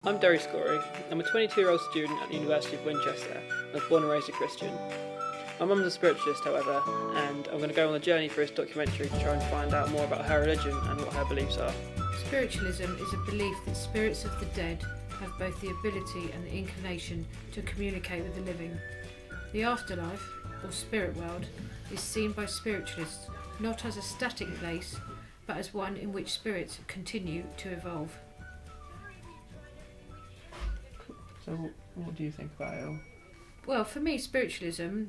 I'm Derry. I'm a 22-year-old student at the University of Winchester. I was born and raised a Christian. My mum's a spiritualist, however, and I'm going to go on a journey for this documentary to try and find out more about her religion and what her beliefs are. Spiritualism is a belief that spirits of the dead have both the ability and the inclination to communicate with the living. The afterlife, or spirit world, is seen by spiritualists not as a static place, but as one in which spirits continue to evolve. So, what do you think about it all? Well, for me, spiritualism,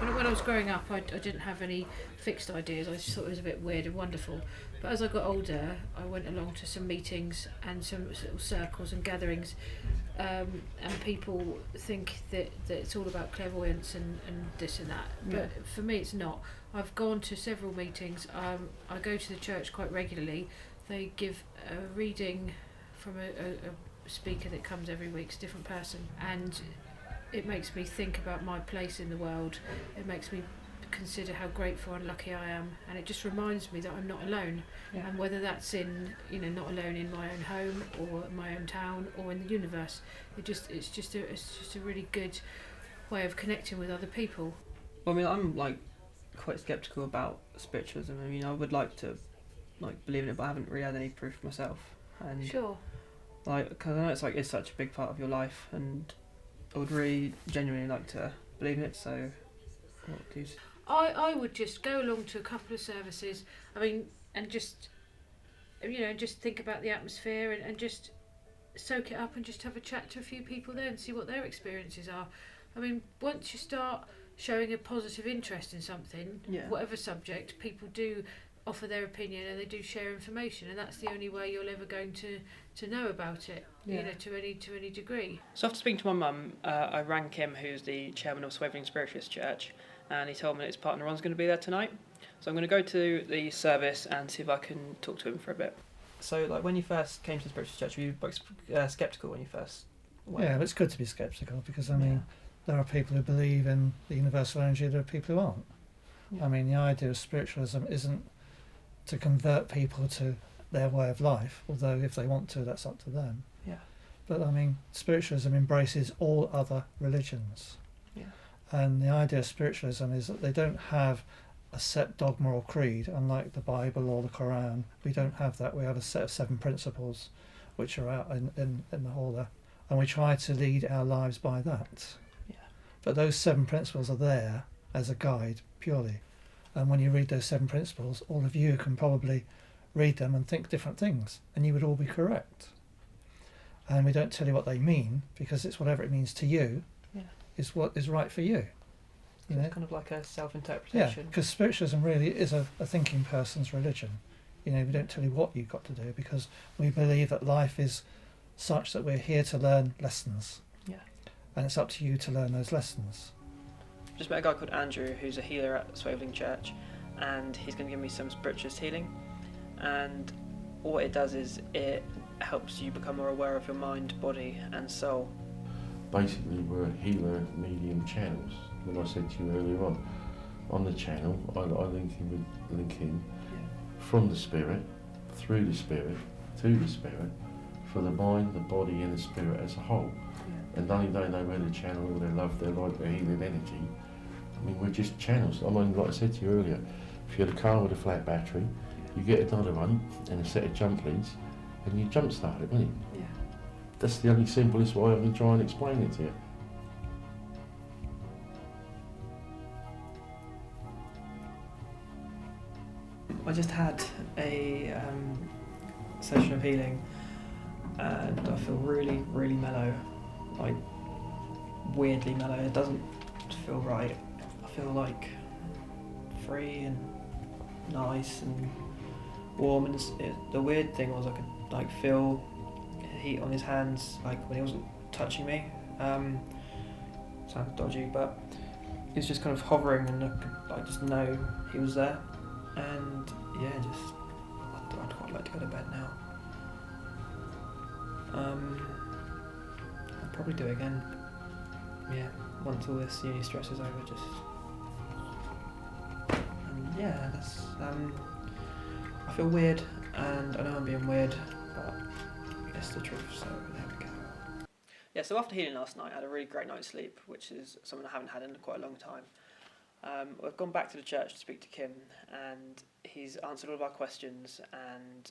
when I was growing up, I didn't have any fixed ideas. I just thought it was a bit weird and wonderful. But as I got older, I went along to some meetings and some sort of circles and gatherings, and people think that it's all about clairvoyance and this and that. Yeah. But for me, it's not. I've gone to several meetings. I go to the church quite regularly. They give a reading from a speaker that comes every week. It's a different person, and it makes me think about my place in the world. It makes me consider how grateful and lucky I am, and it just reminds me that I'm not alone. Yeah. And whether that's in, not alone in my own home or my own town or in the universe, it's just a really good way of connecting with other people. Well, I mean, I'm quite sceptical about spiritualism. I mean, I would like to believe in it, but I haven't really had any proof myself. And Sure. because I know it's such a big part of your life, and I would really genuinely like to believe in it. So, what do you? I would just go along to a couple of services. I mean, and just just think about the atmosphere and just soak it up and just have a chat to a few people there and see what their experiences are. I mean, once you start showing a positive interest in something, Yeah. whatever subject, people do offer their opinion and they do share information, and that's the only way you're ever going to know about it. Yeah. To any degree. So after speaking to my mum, I rang Kim, who's the chairman of Swaveling Spiritualist Church, and he told me that his partner Ron's going to be there tonight. So I'm going to go to the service and see if I can talk to him for a bit. So, when you first came to the Spiritualist Church, were you sceptical when you first went? Yeah, but it's good to be sceptical because, there are people who believe in the universal energy, there are people who aren't. Yeah. I mean, the idea of spiritualism isn't to convert people to their way of life, although if they want to, that's up to them. Yeah. But, spiritualism embraces all other religions. Yeah. And the idea of spiritualism is that they don't have a set dogma or creed, unlike the Bible or the Quran. We don't have that. We have a set of 7 principles which are out in the hall there, and we try to lead our lives by that. Yeah. But those 7 principles are there as a guide purely, and when you read those 7 principles, all of you can probably read them and think different things, and you would all be correct. And we don't tell you what they mean, because it's whatever it means to you. Yeah. Is what is right for you. So it's kind of like a Yeah, self-interpretation. because spiritualism really is a thinking person's religion. We don't tell you what you've got to do, because we believe that life is such that we're here to learn lessons. Yeah. And it's up to you to learn those lessons. Just met a guy called Andrew, who's a healer at Swaveling Church, and he's going to give me some spiritualist healing. And what it does is it helps you become more aware of your mind, body, and soul. Basically, we're healer medium channels. When I said to you earlier on the channel, I link in from the spirit, through the spirit, to the spirit, for the mind, the body, and the spirit as a whole. Yeah. And only they know where to channel all their love, their light, their healing energy. We're just channels. Like I said to you earlier, if you had a car with a flat battery, you get another one and a set of jump leads, and you jump start it, wouldn't you? Yeah. That's the only simplest way I can try and explain it to you. I just had a session of healing, and I feel really, really mellow, weirdly mellow. It doesn't feel right. I feel free and nice and warm, and the weird thing was I could feel heat on his hands when he wasn't touching me. Sounds dodgy, but he was just kind of hovering, and I could just know he was there. And yeah, I'd quite like to go to bed now. I'll probably do it again. Yeah, once all this uni stress is over, that's. I feel weird, and I know I'm being weird, but it's the truth. So there we go. Yeah, so after healing last night, I had a really great night's sleep, which is something I haven't had in quite a long time. We've gone back to the church to speak to Kim, and he's answered all of our questions and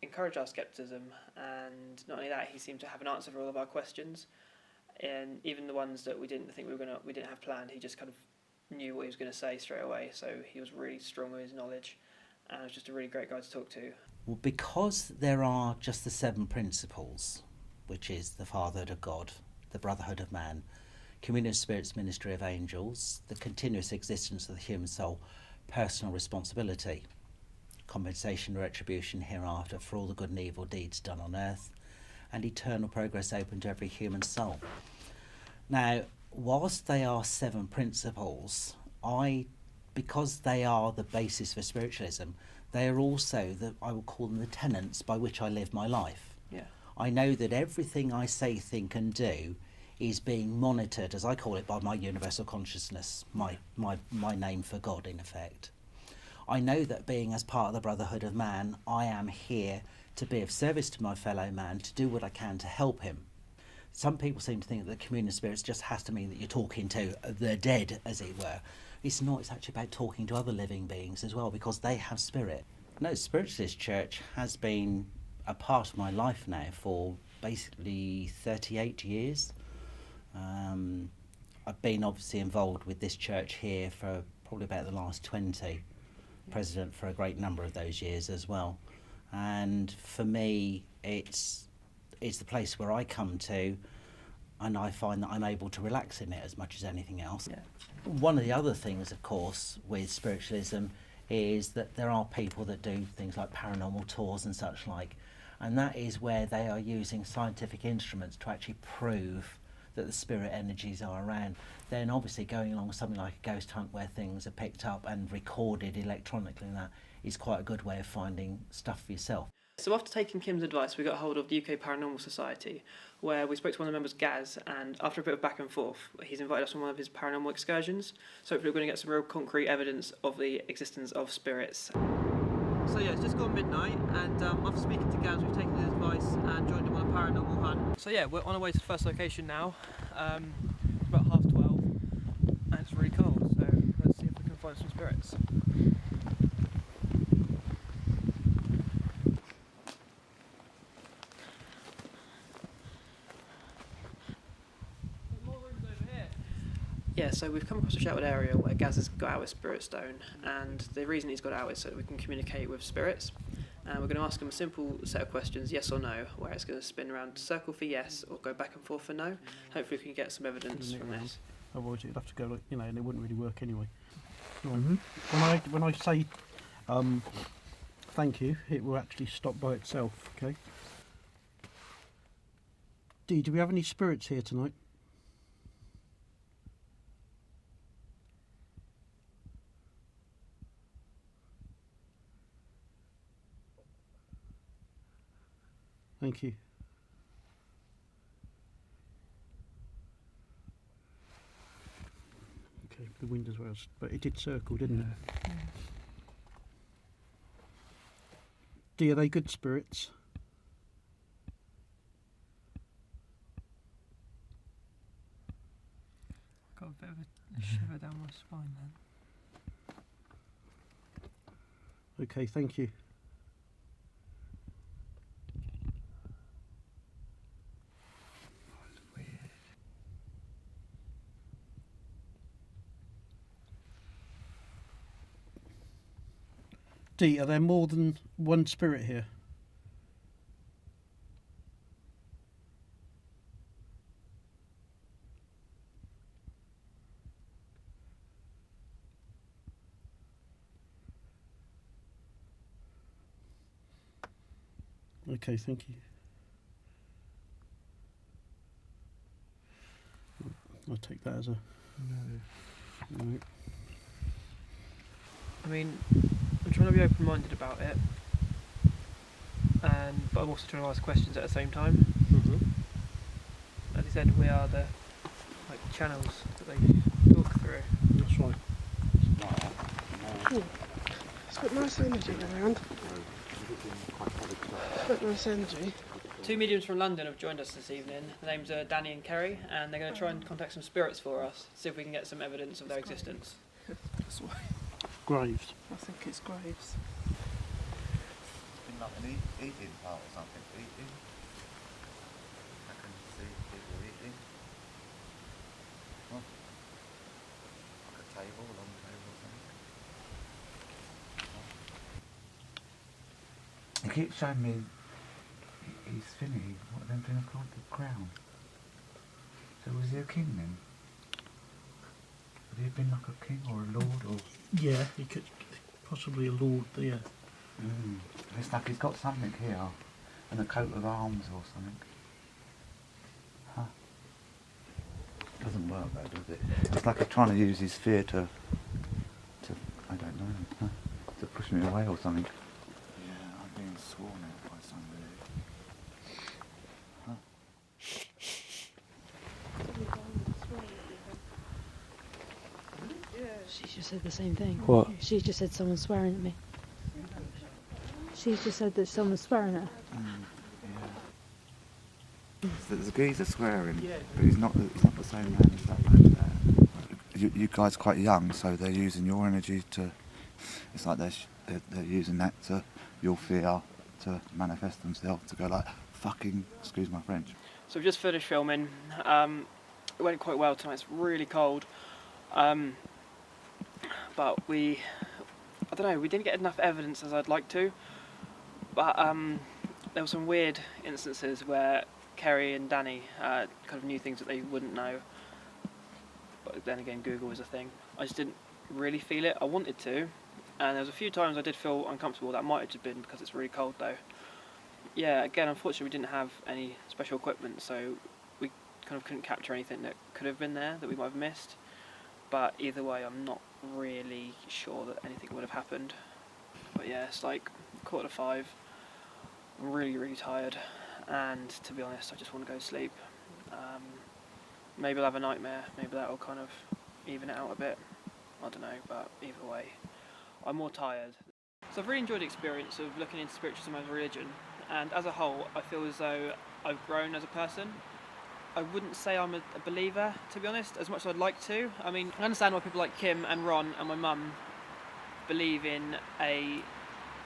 encouraged our scepticism. And not only that, he seemed to have an answer for all of our questions, and even the ones that we didn't think we didn't have planned. He just kind of knew what he was going to say straight away. So he was really strong with his knowledge, and was just a really great guy to talk to. Well, because there are just the 7 principles, which is the fatherhood of God, the brotherhood of man, communion of spirits, ministry of angels, the continuous existence of the human soul, personal responsibility, compensation, retribution hereafter for all the good and evil deeds done on earth, and eternal progress open to every human soul. Now, whilst they are 7 principles, because they are the basis for spiritualism, they are also I will call them the tenets by which I live my life. Yeah. I know that everything I say, think and do is being monitored, as I call it, by my universal consciousness, my name for God, in effect. I know that being as part of the brotherhood of man, I am here to be of service to my fellow man, to do what I can to help him. Some people seem to think that the communion of spirits just has to mean that you're talking to the dead, as it were. It's not, it's actually about talking to other living beings as well, because they have spirit. No, Spiritualist Church has been a part of my life now for basically 38 years. I've been obviously involved with this church here for probably about the last 20, president for a great number of those years as well. And for me, it's the place where I come to, and I find that I'm able to relax in it as much as anything else. Yeah. One of the other things, of course, with spiritualism is that there are people that do things like paranormal tours and such like, and that is where they are using scientific instruments to actually prove that the spirit energies are around. Then obviously going along with something like a ghost hunt where things are picked up and recorded electronically, and that is quite a good way of finding stuff for yourself. So after taking Kim's advice, we got hold of the UK Paranormal Society, where we spoke to one of the members, Gaz, and after a bit of back and forth, he's invited us on one of his paranormal excursions. So hopefully we're going to get some real concrete evidence of the existence of spirits. So yeah, it's just gone midnight, and after speaking to Gaz, we've taken his advice and joined him on a paranormal hunt. So yeah, we're on our way to the first location now. It's about 12:30, and it's really cold, so let's see if we can find some spirits. Yeah, so we've come across a sheltered area where Gaz has got out his spirit stone, and the reason he's got it out is so that we can communicate with spirits. And we're going to ask him a simple set of questions, yes or no, where it's going to spin around, circle for yes, or go back and forth for no. Hopefully we can get some evidence from this. Otherwise it'd have to go, and it wouldn't really work anyway. Right. When I say thank you, it will actually stop by itself, okay? Dee, do we have any spirits here tonight? Thank you. Okay, the wind as well, but it did circle, didn't it? Dee, are they good spirits? Got a bit of a shiver down my spine then. Okay, thank you. Dee, are there more than one spirit here? Okay, thank you. I'll take that as a no. No. I mean, I'm trying to be open-minded about it, but I'm also trying to ask questions at the same time. As he said, we are the channels that they talk through. That's right. It's got nice energy around. It's got nice energy. Two mediums from London have joined us this evening. The names are Danny and Kerry, and they're going to try and contact some spirits for us, see if we can get some evidence of their existence. That's why. Graves. I think it's graves. Been like an eating part or something. Eating. I can see people eating. Oh. Like a table, a long table or something. He keeps showing me his thingy, what are them things called? The crown. So was he a king then? Would he have been like a king or a lord or? Yeah, he could possibly a lord there. It's like he's got something here, and a coat of arms or something. Huh? Doesn't work though, does it? It's like he's trying to use his fear to I don't know, huh? To push me away or something. Yeah, I'm being sworn at by somebody. Huh? She just said the same thing. What? She just said someone's swearing at me. She just said that someone's swearing at her. Yeah. There's a geezer swearing, but he's not the same man as that man there. You guys are quite young, so they're using your energy to. It's like they're using that to your fear to manifest themselves to go like fucking. Excuse my French. So we've just finished filming. It went quite well tonight. It's really cold, but I don't know. We didn't get enough evidence as I'd like to. But there were some weird instances where Kerry and Danny kind of knew things that they wouldn't know. But then again, Google was a thing. I just didn't really feel it. I wanted to, and there was a few times I did feel uncomfortable. That might have just been because it's really cold though. Yeah, again, unfortunately we didn't have any special equipment, so we kind of couldn't capture anything that could have been there that we might have missed. But either way, I'm not really sure that anything would have happened. But yeah, it's like 4:45. I'm really, really tired, and to be honest, I just want to go to sleep. Maybe I'll have a nightmare, maybe that will kind of even it out a bit. I don't know, but either way, I'm more tired. So I've really enjoyed the experience of looking into spiritualism as a religion, and as a whole, I feel as though I've grown as a person. I wouldn't say I'm a believer, to be honest, as much as I'd like to. I mean, I understand why people like Kim and Ron and my mum believe in a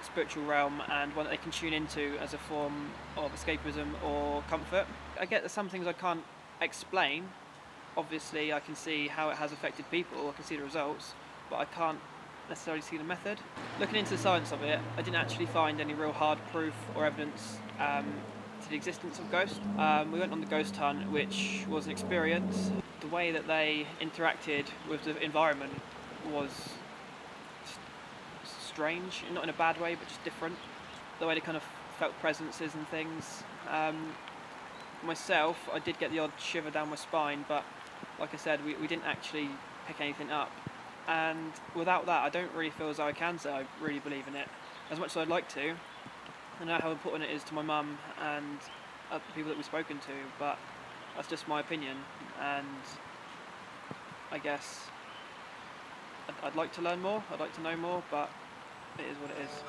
spiritual realm and one that they can tune into as a form of escapism or comfort. I get that some things I can't explain. Obviously, I can see how it has affected people, I can see the results, but I can't necessarily see the method. Looking into the science of it, I didn't actually find any real hard proof or evidence to the existence of ghosts. We went on the ghost hunt, which was an experience. The way that they interacted with the environment was strange, not in a bad way, but just different. The way they kind of felt presences and things. Myself, I did get the odd shiver down my spine, but like I said, we didn't actually pick anything up. And without that, I don't really feel as though I can say I really believe in it, as much as I'd like to. I know how important it is to my mum and other people that we've spoken to, but that's just my opinion, and I guess I'd like to learn more, I'd like to know more, but it is what it is.